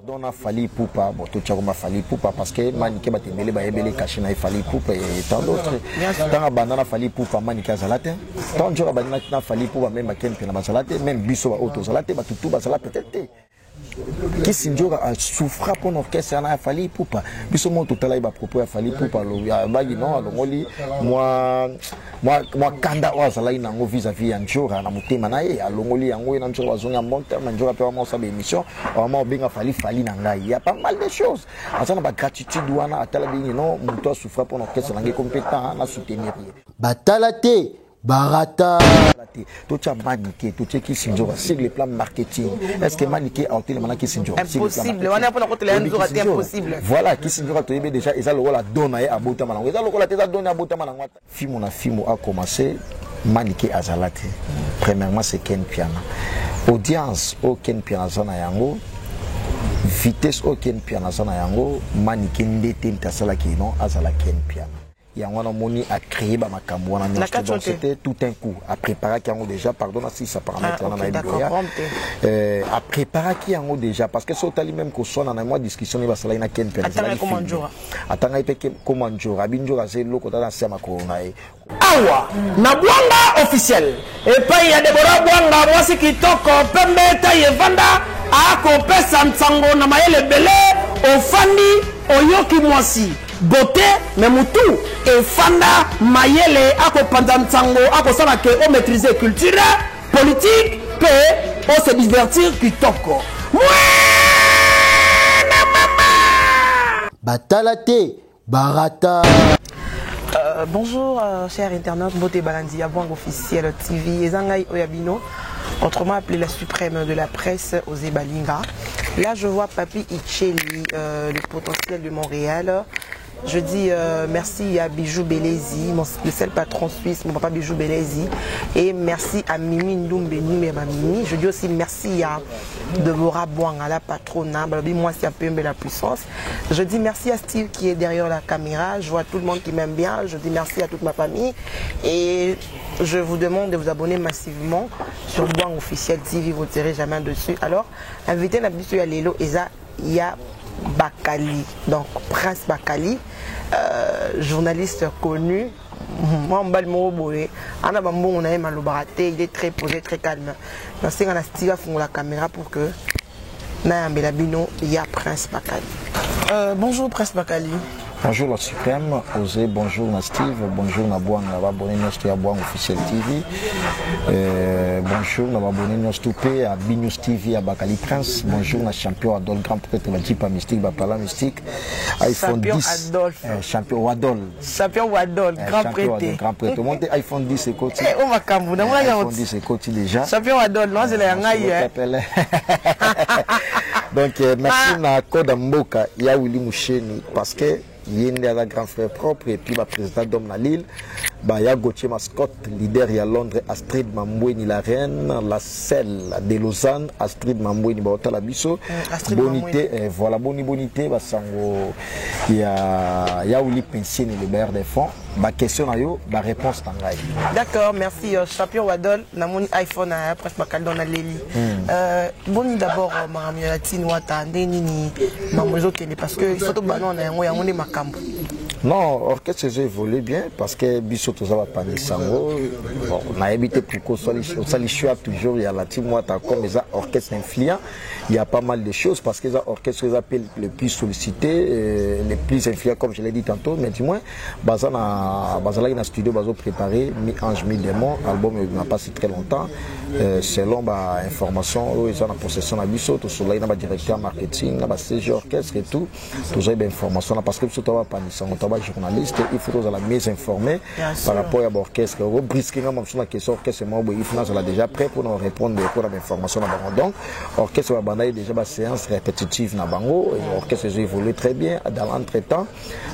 On a fallu poupa, bon tout ça fallu poupa parce que maniké ba tembele ba ebele caché na fallu poupa et tant d'autres. Tant a banana fallu poupa maniké zalate. Tant jora banana na fallu poupa même ken pena ba zalate, même biso ba auto zalate ba tutu ba zalate peut-être. Qui s'injure à souffrir pour l'orchestre a fallu poupa. Biso mon total ba propos a fallu poupa lo ya bagi non alongoli moi kanda wa zala ina ngo vis-à-vis anjora na mutema na ye alongoli yango ina njora bazonga monte manjora pe wa sa émission vraiment benga fallu na ngai. Il y a pas mal de choses. Azana ba gratitude wana atala bingi non muto souffrir pour l'orchestre na ngai compétent na soutenir. Batalate Barata. Tout ça maniqué, tout ce qui s'injure sur le plan marketing. Est-ce que maniqué a été le maniqué s'injure? Impossible. On a pas côté les impossible. Voilà, qui s'injure tu es déjà ils ont la donne à Botamana. Ils ont la donne à Botamana. Film a commencé maniqué à Zalate. Premièrement c'est Ken Piana. Audience au Ken Piana zona yango. Vitesse au Ken Piana zona yango. Maniqué ndete ntasala ki non azala Ken Piana. Il y a un moni à créer ma makambo c'était tout un coup à préparer qui en déjà pardon si ça paramètre à préparer qui en déjà parce que c'est tali même que soit dans moi discussion il va cela ina ken pen attends il peut comment jour abinjo c'est loko dans sama corona awa na bwanga officiel et pas il y a des bwanga voici qui toko pembe ta yevanda a ko pesa mtsango na mayele belé ofandi oyoki mwasi beauté mais mutu et fanda mayele ako pandantango ako sala ke o maîtriser culture politique pe o se divertir kitoko na mama Batalate Barata. Bonjour chers internautes, Boté Balandi, Abwang officiel TV, Ezangai Oyabino, autrement appelé la suprême de la presse, Osé Balinga. Là je vois Papi Icheli, le potentiel de Montréal. Je dis merci à Bijou Belézi, le seul patron suisse, mon papa Bijou Belézi. Et merci à Mimi Ndoumbe Mimi. Je dis aussi merci à Deborah Bouanga, la patronne. Moi, c'est un peu la puissance. Je dis merci à Steve qui est derrière la caméra. Je vois tout le monde qui m'aime bien. Je dis merci à toute ma famille. Et je vous demande de vous abonner massivement sur Bouang Officiel TV. Vous ne serez jamais dessus. Alors, invitez la bisou à Lélo Eza Ya Bakali, donc Prince Bakali, journaliste connu. Il est très posé, très calme. Merci à Steve à la caméra pour que il y a Prince Bakali. Bonjour Prince Bakali. Bonjour la Suprême, Osé, bonjour na Steve, bonjour na Bouang, na abonné à Bouang Officiel TV. Bonjour na abonné Toupé à Binous TV à Bakali Prince. Bonjour na champion Adol, grand prêtre Valtipa Mystique, Bapala Mystique. iPhone 10. Champion Wadol. Champion Wadol, grand prêtre. Grand prêtre. Monte iPhone 10 et côté. On va camouder. iPhone 10 et côté déjà. Champion Wadol, non, c'est la ngaïe. Donc merci na Koda Mboka, ya Willy Moucheni parce que il y a un grand frère propre et puis le président d'Homme na Lille. Il y a Gauthier Mascotte, leader à Londres, Astrid Mamboueni la reine, la selle de Lausanne, Astrid Mamboueni la biso. Bonité, voilà, bonité, il y a Willy Pension le maire des fonds. Ma question à yo, ma réponse tangai. D'accord, merci. Champion Wadol, na mon iPhone à presque ma calde dans Lili. Boni d'abord, ma latine wata, ni mamozo télé parce que surtout banon on est ma camp. Non, orchestre j'ai évolué bien parce que biso tout ça va pas sango. Bon, on a évité pour qu'on soit toujours il y a la team wata comme les orchestres influents. Il y a pas mal de choses parce que les orchestres les appellent les plus sollicités, les plus influents comme je l'ai dit tantôt. Mais dis-moi, Bazala in studio bazo préparé mi ange mi démon album il n'a pas si très longtemps selon ma information ils sont en possession de biso tout cela il y a directeur marketing na CG orchestre et tout j'ai bien information parce que tout va pas ni sans journaliste il faut la mieux informé par rapport à l'orchestre au brisquer même sur la question orchestre moi il faut déjà prêt pour nous répondre pour l'information donc orchestre va banailler déjà ma séance répétitive na bango et orchestre j'ai évolué très bien dans l'entretemps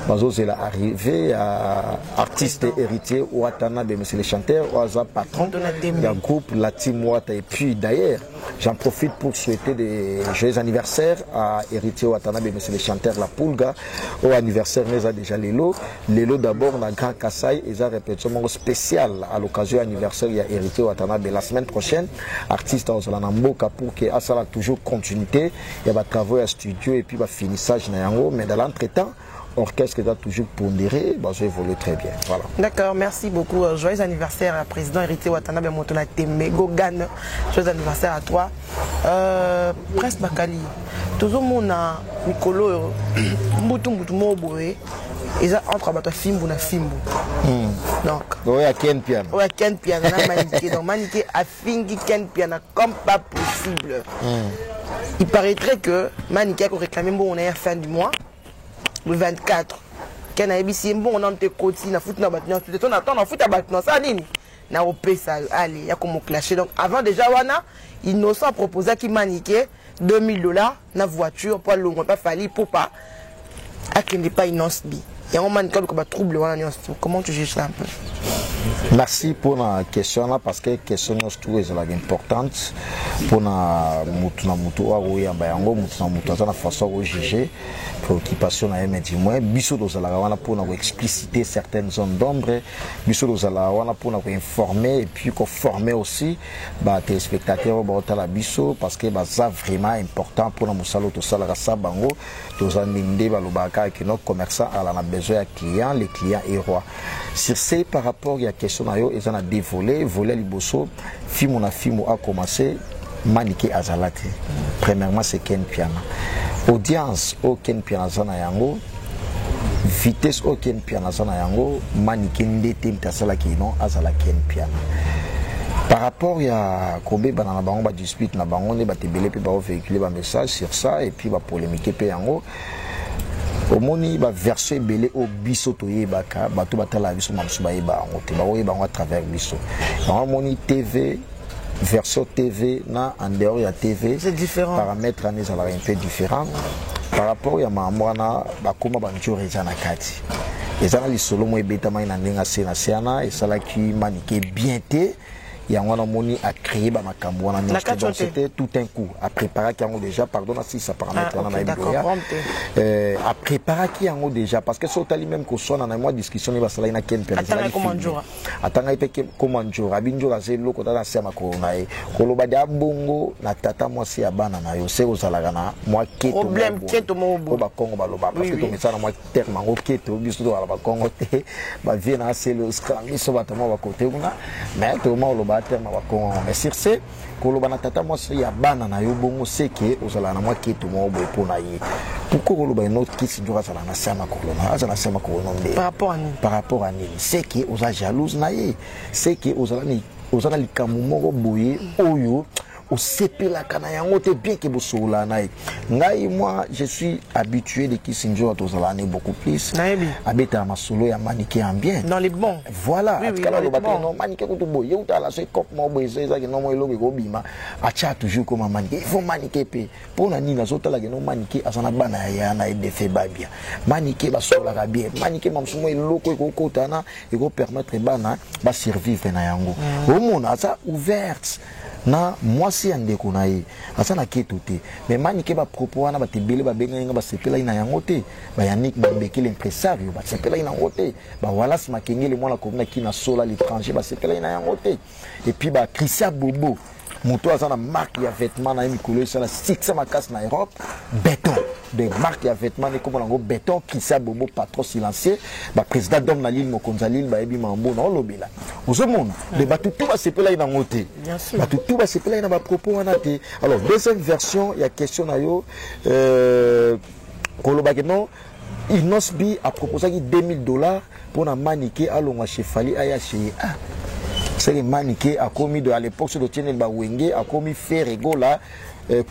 bazo c'est arrivé à artiste et héritier Watanabe monsieur le chanteur Oaza patron d'un groupe la team Wata et puis d'ailleurs j'en profite pour souhaiter des joyeux anniversaires à héritier Watanabe monsieur le chanteur la Pulga au anniversaire mais a déjà Lelo. Lelo d'abord, on a Grand Kassai, et ça répétition spécial à l'occasion anniversaire, il y a Hérité Watanabe. La semaine prochaine, artiste dans Mboka pour que ça toujours continuité. Il y a des travaux à studio et puis finissage. Mais dans l'entretemps, orchestre qui a toujours pondéré, j'ai évolué très bien. Voilà. D'accord, merci beaucoup. Joyeux anniversaire à président Hérité Watanabe Motona Temego Gan. Joyeux anniversaire à toi. Presse Bakali. Tout le monde a Nicolo Moutou Moboé. Ils ont entre abattu Fimbu na Fimbu. Donc. Oui, à Ken Piano. Oui, à Ken Piano. Donc Maniké a fingi Ken Piano comme pas possible. Il paraîtrait que Maniké a réclamé bon on est à la fin du mois. Le 24, quand on a dit bon, on a été côté, on a foutu na battement, on attend, on a foutu na battement, ça nini, na opé ça, allez, il y a comme clasher. Donc avant déjà wana, innocent proposait qu'il maniquait $2000 na voiture pour le pas fallu pour pas, à qu'il n'est pas innocent. Il y a un maniqué comme trouble wana. Comment tu juges ça un peu? Merci pour la question là parce que la question est importante pour la façon de juger préoccupation na yemedi moi biso dozala wana pour expliciter certaines zones d'ombre biso dozala wana pour informer et puis former aussi ba téléspectateurs ba biso parce que ça vraiment important pour nous salo to sala sa bango tozandinde ba lobaka que nos commerçants a besoin de clients les clients et roi sur ces par rapport à question na yo ils en a dévolé voler liboso film a commencé maniqué azalate premièrement c'est Ken Piano audience au Ken Piano zana yango vitesse au Ken Piano zana yango maniqué ndete mtasala kino azala Ken Piano par rapport à Kobe banana bango ba dispute na bango ne ba tebele pe ba véhiculer ba message sur ça et puis ba polémique pe yango au moni ba verser belé au biso toye baka bato batala biso mamsu ba yeba ngote ba oyeba à travers biso ba moni TV version TV na en dehors ya TV c'est différent paramètres en ezala un peu différent par rapport ya mamwana ba koma ba njore za na kati ezana li solo mo ebeta mai na ndenga sena sena esala ki maniqué bien te et on a moni à créer ma makambo donc c'était tout un coup à préparer qui ont déjà pardon si ça paramètre à préparer qui ont déjà parce que c'est même qu'on soit dans moi discussion il va ça na Ken Piano attends il peut comment jour abinjo la zelo ko ta sema ko na e ko lo badi abongo na tata moi si abana na yo se ko sala kana moi keto problème keto mo bo ba Congo ba lo ba parce que to ça na moi terme ngo keto biso do ba Congo te ba vie na c'est le scam so ba tamo ba côté kuna mais to mo lo mais sur ce, kolobana tata moi c'est ya bana na yo bongo seke ozala na moi keto mo boy pona yi pourquoi kolobana notre qui sidura sala na sama kolona azala sama kolona par rapport à ni c'est que oza jalouse na ye c'est que ozala likamu moko boye oyo au CP la Kanayango te bien que bosola naï. Ngai moi je suis habitué de Kissinger à tous l'année beaucoup plus. Habita ma solo ya maniqué en bien. Dans les bons. Voilà. Oui, dans les bons. Non maniqué ko to boy. You ta la so cop mo boy ça que non mo lo ko bima. Acha toujours comme maniqué. Il faut maniqué pe. Pour na ni na zota la que non maniqué asana bana ya na de fait babia. Maniqué ba sola ka bien. Maniqué mamsumo loko ko kotana et ko permettre bana ba survivre na yango. Au monde ça ouverte. Na moi si ande kunaye asana keto te mais maniqué ba propos wana ba tebele ba benga nga ba sepela ina yango te ba Yannick ba bekele impresario ba sepela ina yango te ba wala si makengele mwana ko na kina sola l'étranger ba sepela ina yango te et puis ba Christian Bobo moto azana marque ya vêtements na mikolo ça la 600 makas na Europe béton des marques ya vêtements ne comme ngo béton Christian Bobo patron silencieux ba président d'homme na l'île Mokonza l'île ba ebi mambo na lobela ozomona de batutu ba sepela ina ngote batutu ba sepela ina ba propos wana te alors deuxième version il y a question na yo kolobaki non Inosbi a proposé $2000 pour na maniquer à l'onga chefali aya chez c'est le maniqué a commis de à l'époque sur le tien ba wenge a commis faire rigola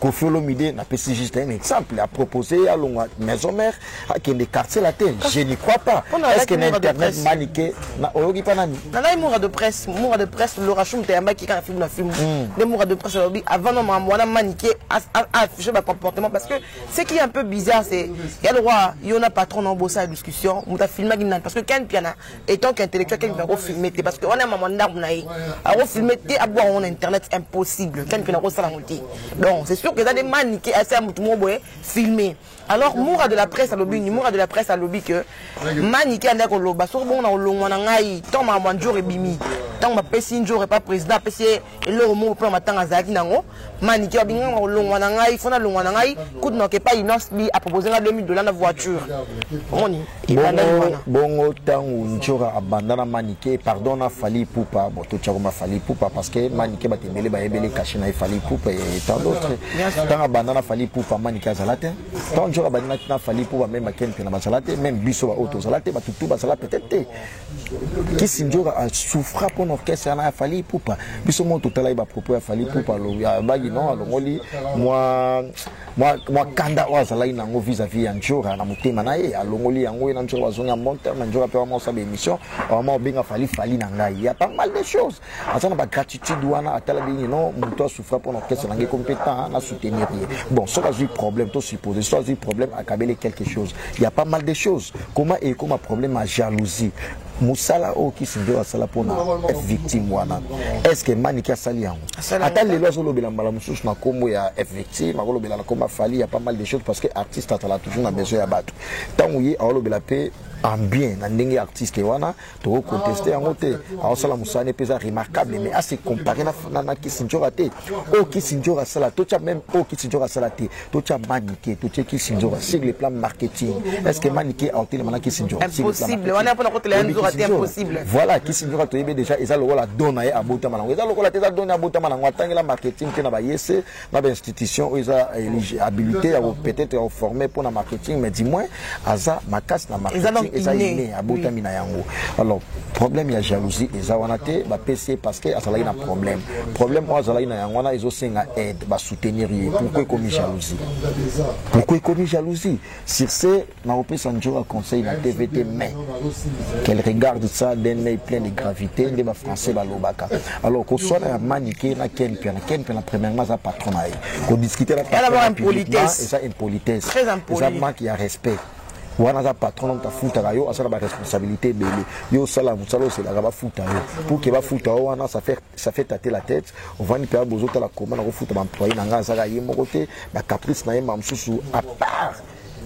Kofi Olomide n'a pas juste un exemple a proposé à l'onga maison mère à qui des quartiers la tête je n'y crois pas est-ce que l'internet maniqué na oyogi panani na moura de presse Laura Choum te yamba qui quand film na film des moura de presse avant non mwana maniqué afficher ba comportement parce que ce qui est un peu bizarre c'est il y a le roi il y en a patron dans bossa la discussion on t'a filmé parce que Ken Piano étant qu'intellectuel Ken Piano filmer parce que on a maman d'arbre naï a filmer à boire en internet impossible Ken Piano ça la monter donc c'est sûr que ça des maniqués assez à Moutoumouboé filmé. Alors, moura de la presse à lobby, moura de la presse à lobby que maniqué à Ndakoloba, sur bon, on a l'onganangaï, tant ma manjour et bimi, tant ma pessinjour et pas président, pessier, et le mot pour ma tanga zaki nango, maniqué à bingan, on l'onganangaï, fona l'onganangaï, coup de n'oké pas inosbi à proposer la $2000 la voiture. On y bon, tant ou njora abandana maniqué, pardon, a fallu poupa, bon, tout tchakoma fallu poupa, parce que maniqué va te mêler, va ébélé caché, na fallu poupa et tant d'autres. Tant abandana fallu poupa, maniqué à zalate, tant njora abandana fallu poupa, même à Ken Pena Basalate, même Bisso à Auto Zalate, va tout Basala peut-être. Qui s'injora a souffra pour l'orchestre, a fallu poupa. Bisso mon total, il va proposer à fallu poupa, à Bagi non, alors moi, Kanda Wazala, il a vis-à-vis Anjora, à Moutemanae, à Longoli, à Anjora, à Monta, Anjora, à mon sabe émission, à mon bien fallu Nanga. Il y a pas mal de choses. À ça, on a gratitude, on a talabini, non, Mouto souffra pour l'orchestre, on est compétent, on a soutenir. Bon, ça, c'est un problème, tout supposé, ça, c'est un problème à cabeler quelque chose. Il y a pas mal de choses. Comment et comment problème à jalousie? Moussala o qui s'injure à sala pour être victime wana. Est-ce que Manikia Salian? Attends les lois sur le bilan malamoussous na comme ya être victime, à l'obéla comme a fallu, il y a pas mal de choses parce que artiste a toujours besoin à battre. Tant où il y a l'obéla paix en bien, dans les artistes wana, tu vas contester en côté. Alors ça la moussa n'est pas remarquable, mais assez comparé na qui s'injure à té. O qui s'injure à sala, tout ça même o qui s'injure à sala té, tout ça Maniké, tout ça qui s'injure sur le plan marketing. Est-ce que Maniké a été le mana qui s'injure? Impossible. On a pas côté les impossible. Voilà, qui s'injure to déjà ils a le rôle à donner à Boutama. Ils a le rôle à donner à Boutama. On attend la marketing qui n'a pas yessé, dans l'institution où ils ont habilité à peut-être à former pour le marketing, mais dis-moi, Aza Makas na marketing. Et ça est à Boutamina Yango. Alors, problème, il y a jalousie. Et ça, on a été PC parce que ça a un problème. Problème, moi, ça a un ils ont aussi une aide, soutenir. Pourquoi il a commis jalousie? Pourquoi il a commis jalousie? Sur ce, on a repris Sanjo à conseil la TVT, mais qu'elle regarde ça d'un œil plein de gravité, de ma français, l'obaka. Alors, qu'on soit à maniquer, na Kenpia, premièrement, ça patronat. Qu'on discute la impolitesse. Et ça, impolitesse. Très impoli. Ça manque de respect. Wana za patron ta futa yo asala ba responsabilité belé yo sala musalo c'est la ba futa yo pour que ba futa wana ça fait tâter la tête on va ni perdre besoin la commande on futa ba employé nanga za yé mokoté ba caprice na yé mamsusu à part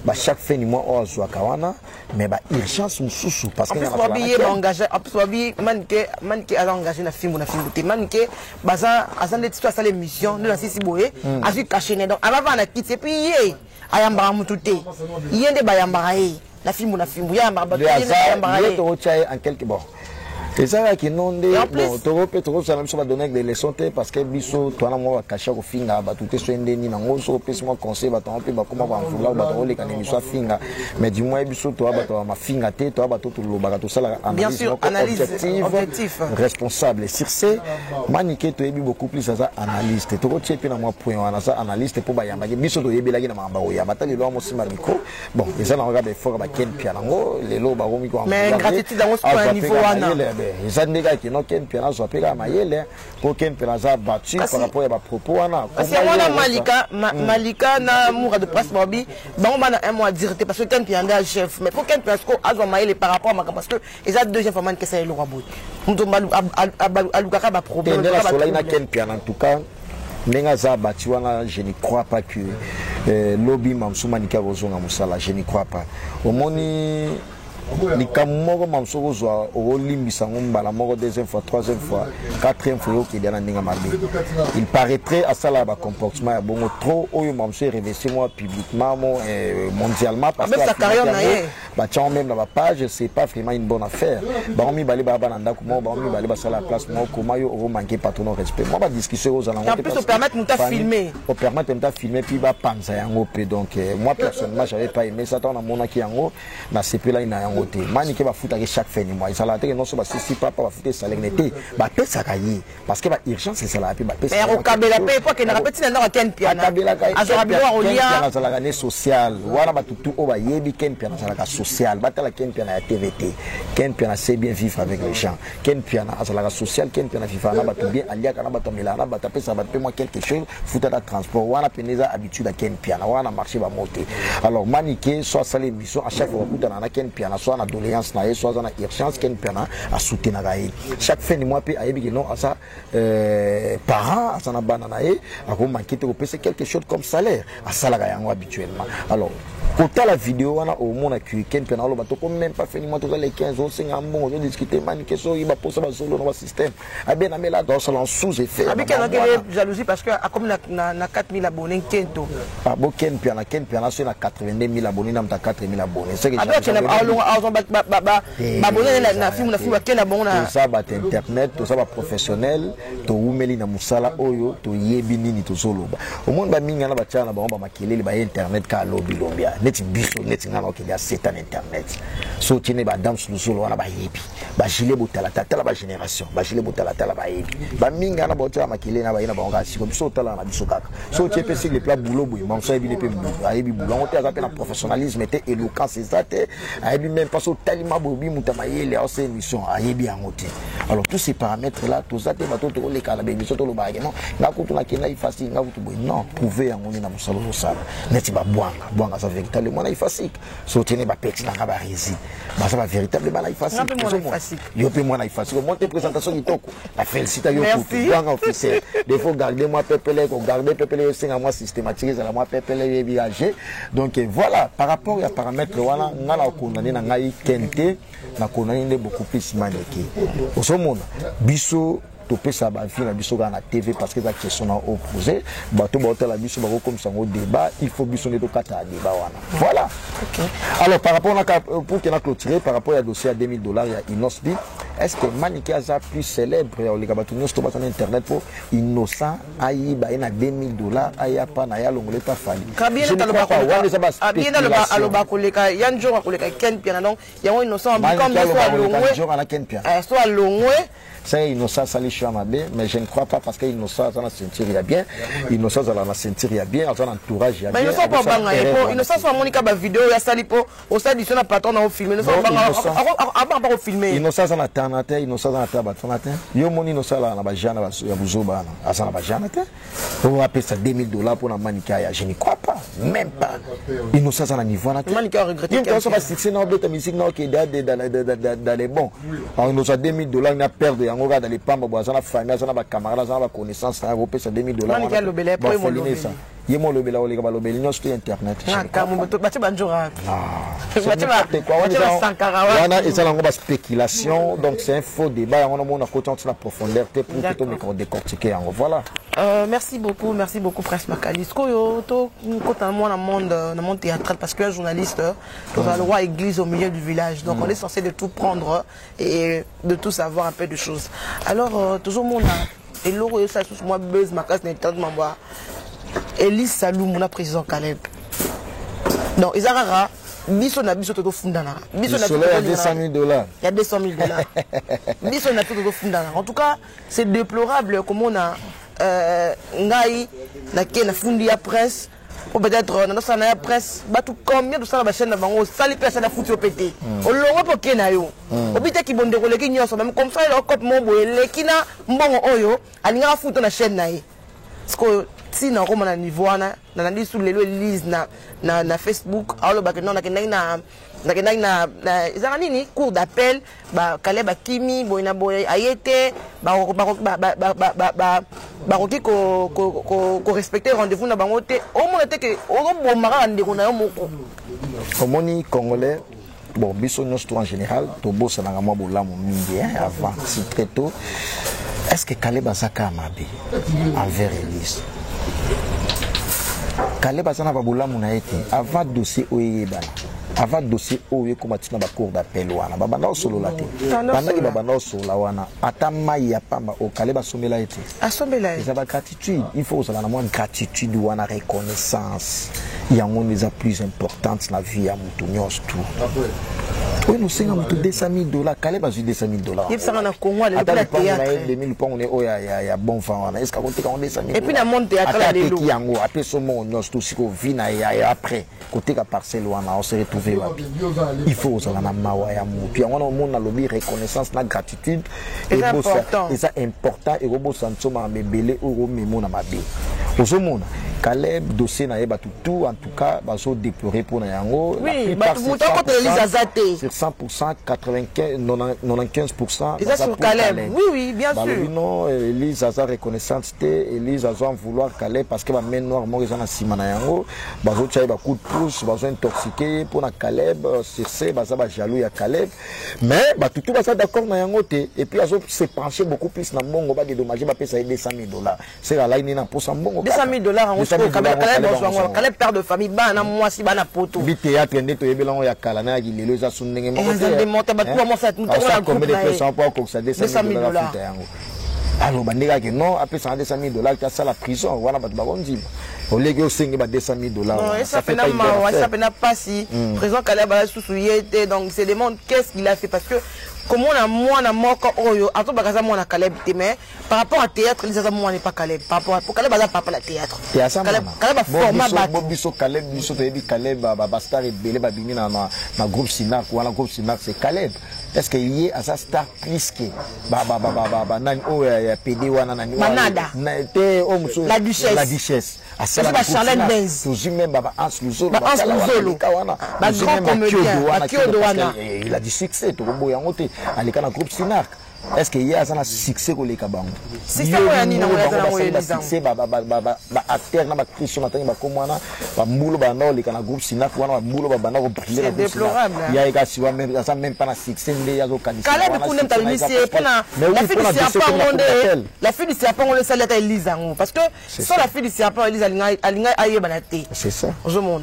ba chaque fin du mois on soit kawana mais ba urgence mususu parce que on peut bien m'engager absorber manke a engagé na film te manke baza azande tito ça l'émission de la sisi boye a su cacher donc avant na quitter puis yé ayamba mutute yende bayamba na film yamba ba en quelque bon. Et ça qui non des bon trop ça va donner des leçons parce que biso toi na moi cacher au finga ba tout est ndeni na ngoso pesi moi conseil ba tomber ba comment va vouloir ba to le kanemi so finga mais du moins biso toi ba to ma finga te toi ba to lo ba to ça bien sûr analyse objectif responsable sur ce maniqué to ebi beaucoup plus ça analyste to tchepi na moi point wana ça analyste pour ba yamba biso to yebi la na mamba o ya batali lo mo sima micro bon et ça on regarde fort ba ken pianango les lo ba romi ko mais gratitude dans ce niveau wana ils ont dit que non Ken Pena soit payé à Mayele pour Ken Pena soit battu par rapport à ma propos parce que moi Malika na moura de presse Bobby bon on a un mois direct parce que Ken Pena est chef mais pour Ken Pena a Mayele par rapport à parce que ils ont deuxième fois que c'est le roi boy on tombe à Lukaka ba problème la soleil na Ken Pena en tout cas Nenga za batiwana je ne crois pas que lobby mamsuma nika rozonga musala je ne crois pas au moni ni kamoko mamsoko zwa o limbisa ngombala moko deuxième fois troisième fois quatrième fois qui dana ninga mabe il paraîtrait à ça là ba comportement ya bongo trop oyo mamso revêtir moi publiquement mondialement parce que sa carrière na ye ba tchon même dans ma page c'est pas vraiment une bonne affaire ba mi balé ba nanda ko ba mi balé ba sala place moi comment yo o manquer pas ton respect moi ba discussion aux alangos en plus on permettre nous ta filmer on permettre nous ta filmer puis ba panza yango pe donc moi personnellement j'avais pas aimé ça on a monaki yango na CP là ina yango Manique va foutre chaque fin du mois. Ils allaient dire non seulement si papa va foutre salaire n'était, bah paie ça cahier parce que bah urgence c'est ça la paie bah paie. Mais au Kabela paie pas qu'il n'a pas petit dans Ken Piana. À Zabila on y a. Ça la gagner social. Voilà bah tout au bah yebi Ken Piana ça la social. Bah la Ken Piana à TVT. Ken Piana c'est bien vivre avec les gens. Ken Piana ça la social. Ken Piana vivre là bah tout bien alia kana bah tomber là bah taper ça bah paie moi quelque chose. Foutre la transport. Voilà peneza habitude à Ken Piana. Voilà marché va monter. Alors manique soit ça l'émission à chaque fois foutre dans Ken Piana. soit na doléance na soit na urgence ken pena a soutenir gaé chaque fin de mois pe ayebi que non asa parents asa na bana na ye a ko manquer te ko quelque chose comme salaire à salaire yango habituellement. Alors côté la vidéo on a au moins que ken pena lo bato comme même pas fini moi tous les 15 on singa bon on discuter man question il va poser ba solo no système a bien amé là dans salon sous effet abi ken jalousie parce que comme na 4000 abonnés kento ah bon ken pena sur na 82000 abonnés na 4000 abonnés c'est que abi ken abonnés na film ken abonnés tout ça ba internet tout ça ba professionnel to umeli na musala oyo to yebi nini to soloba au monde ba minga na ba tchana ba makelele ba internet ka lobby lombia neti biso neti ngana ke ya setan internet so tine ba dam solo wana ba yebi ba gile botala tala ba génération ba gile botala tala ba yebi ba minga na ba tchana makelele na ba ina ba nga siko biso tala na biso kaka so tiepe si le plat boulot boy man so yebi le pe yebi boulot on te azape na professionnalisme te éloquence exacte yebi même pas so talima bobi mutamayele au c'est émission yebi angote. Alors tous ces paramètres là tous ça te bato to le kala be biso to lo ba non nga kutu na kena ifasi nga kutu boy non prouver ngoni na musalo lo sala neti ba bwanga ça véritablement na ifasi so tene ba petit na ba rési ba ça va véritablement na ifasi yo pe moi na ifasi ko monter présentation kitoko la félicite yo kutu bwanga officiel des fois garder moi pepele ko garder pepele singa moi systématiser la moi pepele biagé donc voilà par rapport à paramètres wana ngala ko na na ngai kente na ko na inde beaucoup plus maneki au somona biso to pesa ba fi na biso na TV parce que la question a opposé bato ba la biso ba comme ça au débat il faut biso ne to kata débat wana voilà. Okay. Alors par rapport pour qu'on a clôturé par rapport à dossier à $2000 il y a Inosbi est-ce que Maniki a plus célèbre les gabatunios to ba sur internet pour innocent ayi ba na $2000 aya pa na ya longole pa fali kabien ta lo ba bien na lo ba aloba koleka yanjo ba koleka ken pia donc yango innocent bi comme so longwe c'est innocent ça les choix mais je ne crois pas parce que innocent ça la ceinture il y a bien innocent ça la ceinture il y a bien ça entourage il y a bien mais innocent pas banga innocent ça monika ba vidéo ya salipo au stade sur na patron na filmer innocent banga avant pas filmer innocent ça na tanateur innocent ça na tabatonate yo mon innocent là na ba jana ya buzoba na ça na ba jana te on appelle ça $2000 pour na manika ya je ne crois pas même pas innocent ça na niveau na manika regretter que ça va fixer na bête musique na qui dans les bons innocent $2000 na perdre yango dans les pamba boisa na famille ça na ba camarades ça na ba connaissance ça repé ça $2000 manika lo belé pour mo yemo lo bela o le ba lo belinyo sur internet ka mo to ba banjora wana et ça la ba spéculation donc c'est un faux débat on a mon côté sur la profondeur pour que me décortiquer en voilà. Merci beaucoup Prince Makali koyo to kota mo na monde théâtral parce que un journaliste tu as le roi église au milieu du village donc on est censé de tout prendre et de tout savoir un peu de choses alors toujours mon et l'eau ça sous moi buzz ma casse n'était pas moi Elise Salou mon président Caleb non Izarara biso na biso to fundana biso na $200,000 il y a $200,000 biso na to fundana en tout cas c'est déplorable comme on a ngai na kena fundi ya presse ou peut-être na ça na presse ba tout combien de ça ba chaîne na bango sali personne na futi opété o longo po kena yo obite ki bonde ko leki nyoso même comme ça le cop mo boye lekina mbongo oyo alinga futo na chaîne na ye parce que si na ko na niveau na ndi sous lelo Elise na Facebook alo ba non na ezanga nini cours d'appel ba Caleb Akimi boyina boy ayete ba roki ko respecter rendez-vous na bango te au moins te que o bomara ndeko na yo moko omoni congolais bon biso nyonso en général to bossa na mwa bolamu mingi avant si très tôt est-ce que Caleb Azaka mabe envers Elise Caleb Azana ba bolamu na ete avant dossier oyebana avant dossier oyo komatina ba cours d'appel wana babanda solo la te banda ki babanda solo wana atama ya pamba o Caleb asomela ete asomela eza ba gratitude il faut ça na moins gratitude wana reconnaissance yango les plus importante na vie ya mutu nyonso tout oui nous singa mutu $200,000 Caleb a eu $200,000 il ça na Congo le théâtre 2000 pounds on est o ya bon vent wana est-ce qu'on te quand $200,000 et puis na monde théâtre la de l'eau yango après ce moment nyonso tout siko vina ya après côté ka parcelle wana on se retrouver wapi il faut ça na mawa ya mutu yango na monde na lobby reconnaissance na gratitude et c'est important et robo santoma mebele o memo na mabe ozomona Caleb dossier na yeba tout en tout cas bazo déplorer pour na yango. Oui, sur 100%, 95%. Et ça sur Caleb. Oui, bien sûr. Non, Elise a reconnaissance, Elise a en vouloir Caleb parce que ma main noire moi ils en a sima na yango. Bazo tchai ba coup de pouce, bazo intoxiqué pour na Caleb, c'est baza ba jaloux ya Caleb. Mais ba tout baza d'accord na yango te et puis bazo se pencher beaucoup plus na mbongo ba dédommager ba pesa $200,000. C'est la line na pour $100,000. $200,000 Caleb père de famille bana moi si bana poto. Bi théâtre ndeto yebelongo ya kala na gi lelo za sunenge mo. Ils ont démonté ba tout moi ça tout le combien de personnes pour que ça $200,000. Alors bandega que non après ça $200,000 qui a ça la prison voilà ba bakonzi. Au lieu que $200,000 non ça fait pas si président Caleb a sous-souillé donc c'est demande qu'est-ce qu'il a fait parce que comme on a moins à mort oyo à tout bagaza moi na Caleb mais par rapport à théâtre les autres moi n'est pas Caleb par rapport à Caleb baza papa la théâtre Caleb a format biso Caleb biso to yebi Caleb ba star et belé ba bimi na groupe Sinak ou la groupe Sinak c'est Caleb est-ce qu'il y a à sa star plus que nani o ya PD wana nani Manada te o muso la duchesse à ça la Charlotte Benz toujours même ba Hans Luzolo ba grand comédien il a du succès to boya ngote alika na groupe Sinak. Est-ce qu'il y a un succès pour les cabans? C'est ça qu'on a dit dans le succès, acteur, c'est déplorable. Il y a même pas de succès. La fille du serpent, on le sait, elle Elise. Parce que sans la fille du serpent, Elise, elle a c'est ça. Je m'en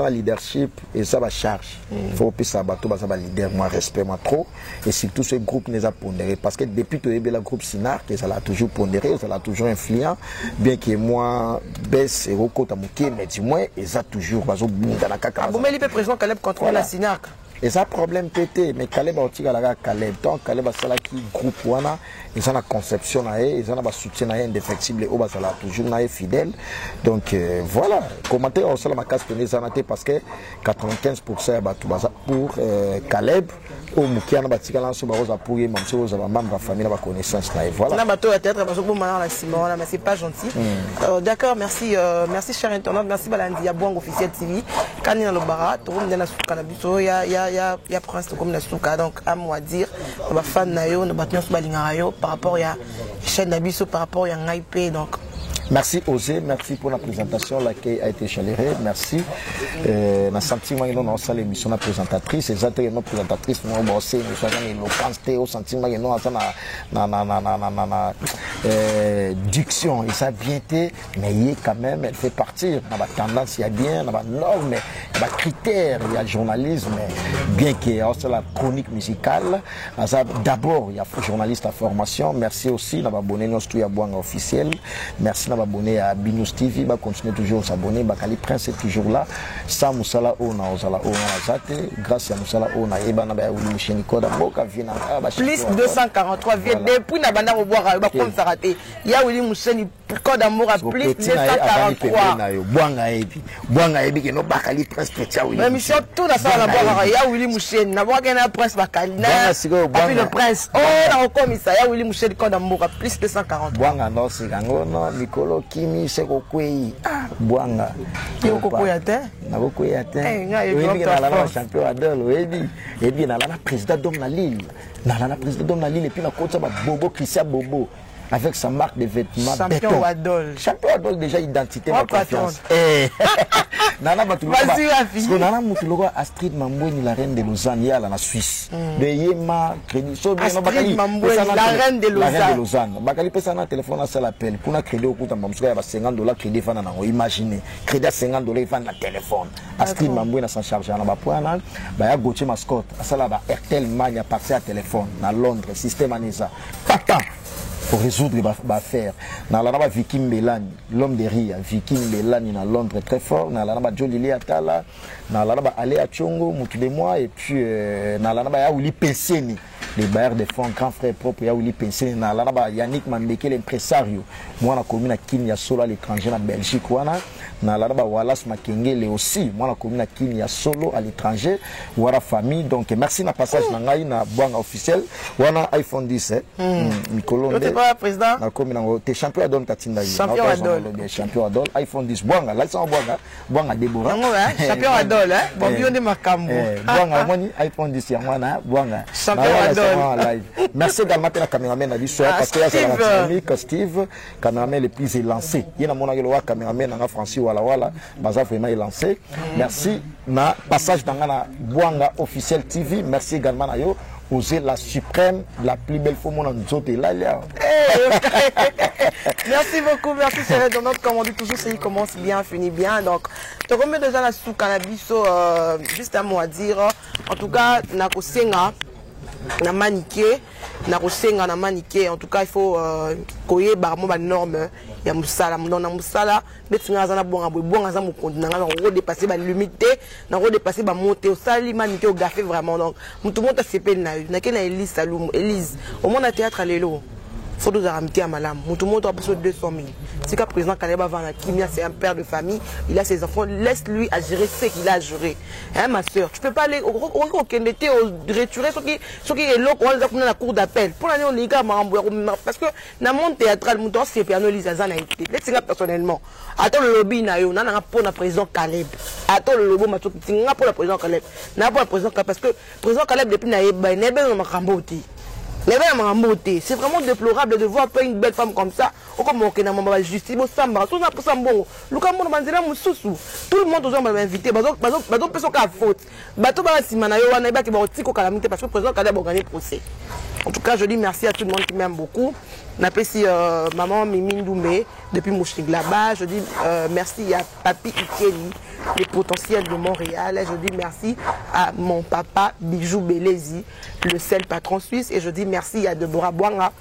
a leadership et ça va charge. Il faut que ça va leader, moi, respect, moi, trop. Et surtout, ce groupe n'est pas pondéré parce que depuis que le groupe Sinar que ça l'a toujours pondéré, ça l'a toujours influent bien que moi baisse et recota mouké mais du moins et ça toujours bazo bunda na kaka. Bon mais il peut président Caleb contrôle la Sinar. Et ça problème pété mais Caleb a tiré la Caleb donc Caleb a sala qui groupe wana ils ont la conception na ils ont la soutien na indéfectible et au ça l'a toujours na fidèle donc voilà commenter on sala ma casse tenir parce que 95% ba tout pour Caleb au Moukiana Batikala sur Barosa pour y manger aux membres de la famille la connaissance là et voilà. On a bateau à tête parce que bon maintenant la Simon là mais c'est pas gentil. D'accord merci merci cher internaute merci Balandi ya Bwango officiel TV quand il y a le barat tout le monde na souka na biso ya prince comme na souka donc à moi dire on va fan na yo na batnya sur balinga yo par rapport à chaîne na biso par rapport à ngaipé donc. Merci Osé, merci pour la présentation, l'accueil a été chaleureux, merci. Na sentiment que nous avons l'émission de la présentatrice, les autres nos présentatrices nous avons aussi nous avons l'éloquence, au sentiment que nous avons diction et ça vient mais quand même elle fait partir. Dans la tendance il y a bien, dans la norme, dans les critères, il y a le journalisme, bien qu'il y ait aussi la chronique musicale. D'abord il y a journaliste à formation. Merci aussi dans l'abonné nous studio Bwango officiel. Merci abonné à Binous TV, va continuer toujours à s'abonner. Bakali Prince est toujours là. Sans Moussala Ona, Ozala Ona Zate, grâce à Moussala Ona, Ebana Baouli Micheniko, Boka Vina. Plus 243 depuis Nabanda au bois, comme ça raté. Il y a Willy Moucheni, code d'amour à plus 243. Bwanga Ebi, qui n'a pas Bakali Prince Pétia. Mais Michel, tout dans ça, il y a Willy Moucheni, n'a pas gagné un prince Bakali. Puis le prince, oh, là encore, il y a Willy Moucheni, code d'amour à plus 243. Bwanga, non, c'est Gango, non, Nicolo Kimi, c'est Kokwei. Bwanga. Kokwei te? Na Kokwei te. Ebi, na la champion Adol, Ebi, na la président d'homme na Lille. Na la président d'homme na Lille, et puis na côté, Bobo, Christian Bobo. Avec sa marque de vêtements. Champion Adol. Champion Adol, déjà identité, ma confiance. Nana Moutoulogo, Astrid Mamboué, la reine de Lausanne, il y a la Suisse. De Yema, crédit. Astrid Mamboué, la reine de Lausanne. La reine de Lausanne. Bakali pesa na téléphone, ça l'appelle. Pour un crédit au coût, il y a $50 crédit, imaginez. Crédit à $50, il y a un téléphone. Astrid Mamboué, s'en charge. Il y a Gauthier Mascotte. Ça là, Airtel Mania, passé à téléphone. Dans Londres, système Anisa. Papa! Pour résoudre l'affaire. Dans la Viking Melani, l'homme de Ria, Viking Melani dans Londres très fort. Dans la Jolili Atala, dans la Alea Chongo, Moutou de moi, et puis dans la Yaouli Penseni, les bailleurs de fonds, grand frère propre Yaouli Penseni, dans la Yannick Mambeke, l'impresario. Moi, on a commis à Kenya, Sola, l'étranger, en Belgique, dans na la ba Wallace Makengele aussi moi la commune Kini ya solo à l'étranger wara famille donc merci na passage na ngai na bwanga officiel wana iPhone 10 Mikolo tu pas président na commune na te champion adon katinda champion adol champion adol iPhone 10 bwanga la sama bwanga Deborah champion adol bon bio de makambo bwanga moni iPhone 10 ya mwana bwanga champion adol live merci également à la caméraman na biso parce que c'est Steve caméraman le plus élancé il y a mon agelo caméraman na Francis wala baza vraiment élancé merci na passage dans la bwanga officiel TV merci également na yo oser la suprême la plus belle fois mon nzote là merci beaucoup merci c'est dans notre comme on dit toujours c'est il commence bien finit bien donc te remets déjà la sous cannabis juste un mot à dire en tout cas na kosenga na maniqué na kosenga na maniqué en tout cas il faut koyer barmo ba norme ya musala na musala betinga za na bonga za mukondi na nga dépasser ba limité na dépasser ba monter au sali maniqué au gafé vraiment donc tout le monde a sepel na ke na Elise Salum Elise au monde à théâtre lelo faut nous arrêter à malam tout le monde a besoin de 200 000 c'est qu'à présent Kaleba Vana Kimia c'est un père de famille il a ses enfants laisse-lui à gérer ce qu'il a à gérer hein ma soeur tu peux pas aller au Kendete au retirer ce qui est là on les a pris dans la cour d'appel pour l'année on les gars parce que dans le monde théâtral mon temps c'est piano Lizaza na été laisse-moi personnellement attends le lobby na yo na pour la président Caleb attends le lobby mato tinga pour la président Caleb na pour la président parce que président Caleb depuis na yeba nebe na makamboti. C'est vraiment déplorable de voir une belle femme comme ça. Tout le monde doit m'inviter. Parce que le président a gagné procès. En tout cas, je dis merci à tout le monde qui m'aime beaucoup. N'apprécie maman Mimi Ndoumé depuis Mouchig là-bas. Je dis merci à Papi Ikeli, les potentiels de Montréal. Et je dis merci à mon papa Bijou Belézi, le seul patron suisse. Et je dis merci à Deborah Bwanga,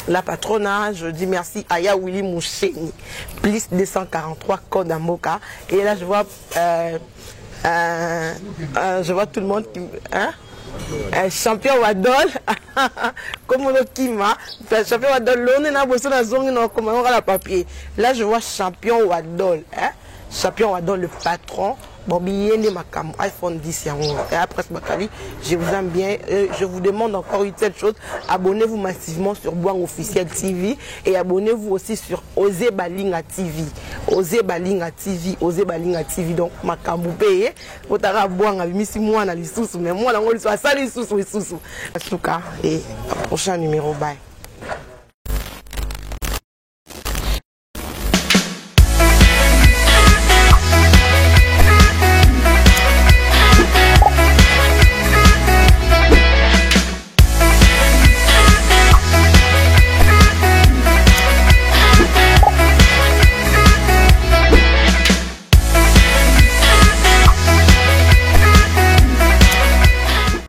la patronne. Je dis merci à Yawili Moucheni, plus 243 code à Moka. Et là, je vois tout le monde qui... Hein? Champion Wadol, comme on Kima, champion Wadol, l'on est besoin de zone, on la papier. Là, je vois champion Wadol, hein? Champion Wadol, le patron. Bon, bien les macam iPhone 10 et après ce Bakali, je vous aime bien. Je vous demande encore une seule chose, abonnez-vous massivement sur Bwanga Officiel TV et abonnez-vous aussi sur Osé Balinga TV. Osé Balinga TV, Osé Balinga TV. Donc macam vous payez, vous t'arrêtez Bwanga, misi moi na lisusu, mais moi la ngoli soit sali lisusu lisusu. En tout cas, et prochain numéro bye.